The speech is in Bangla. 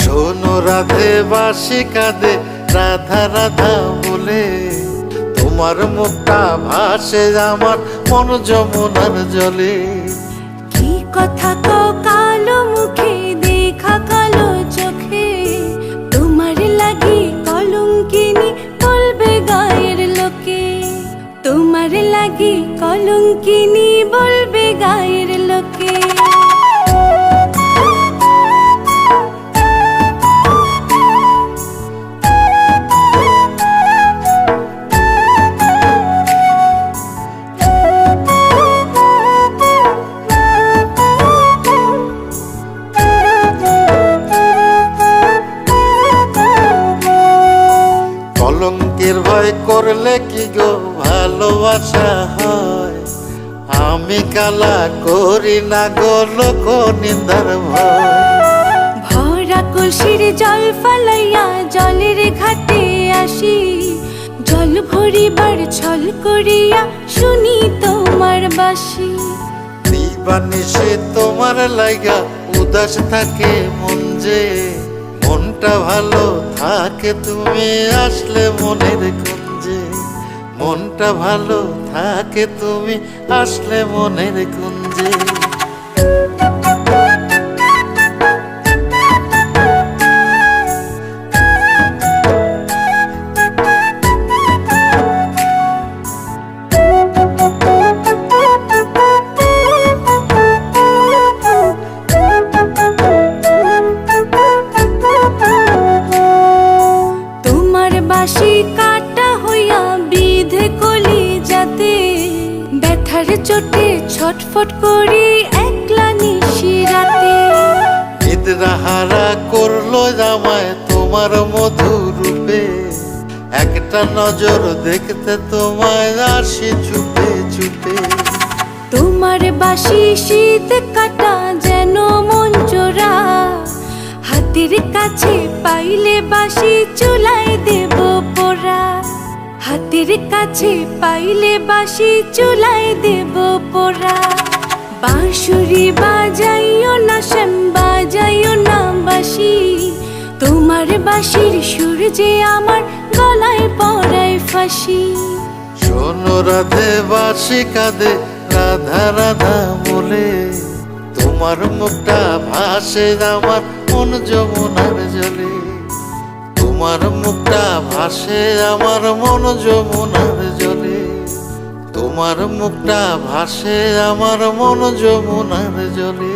শোনো রাধে বাঁশি কাঁদে রাধা রাধা বলে, তোমার মুখটা ভাসে আমার মন যমুনার জলে। কি কথা কও কালো মুখে দেখা কালো চোখে, তোমার লাগি কলঙ্কিনী বলবে গায়ের লোকে, তোমার লাগি কলঙ্কিনী বলবে গায়ের লোকে। কলঙ্কের ভয় করলে কি গো ভালোবাসা হয়? আমি কালা করি না গো লোক নিন্দার ভয়। ভরা কলসির জল ফালাইয়া জলের ঘাটে আসি, জল ভরিবার ছল করিয়া শুনি তোমার বাঁশি। দিবানিশে তোমার লাইগা উদাস থাকে মন যে, মনটা ভালো থাকে তুমি আসলে মনের কুঞ্জে, মনটা ভালো থাকে তুমি আসলে মনের কুঞ্জে। বাঁশি কাটা হইয়া বিধে কলি যাতে, ব্যথার চোটে ছটফট করি একলা নিশি রাতে। নিদ্রাহারা করলো জামায় তোমার মধুর রূপে, একটা নজর দেখতে তোমায় আসি চুপে চুপে। তোমার বাঁশি শীত কাটা যেন মন চোরা, হাতের কাছে পাইলে বাঁশি চুলায় দেব পোড়া, হাতের কাছে পাইলে বাঁশি চুলায় দেব পোড়া। বাঁশুরি বাজাইও না শ্যাম বাজাইও না বাঁশি, তোমার বাঁশির সুর যে আমার গলায় পড়ায় ফাঁসি। শোনো রাধে বাঁশি কাঁদে রাধা রাধা বলে, তোমার মুখটা ভাসে আমার মন যমুনার জলে, তোমার মুখটা ভাসে আমার মন যমুনার জলে, তোমার মুখটা ভাসে আমার মন যমুনার জলে।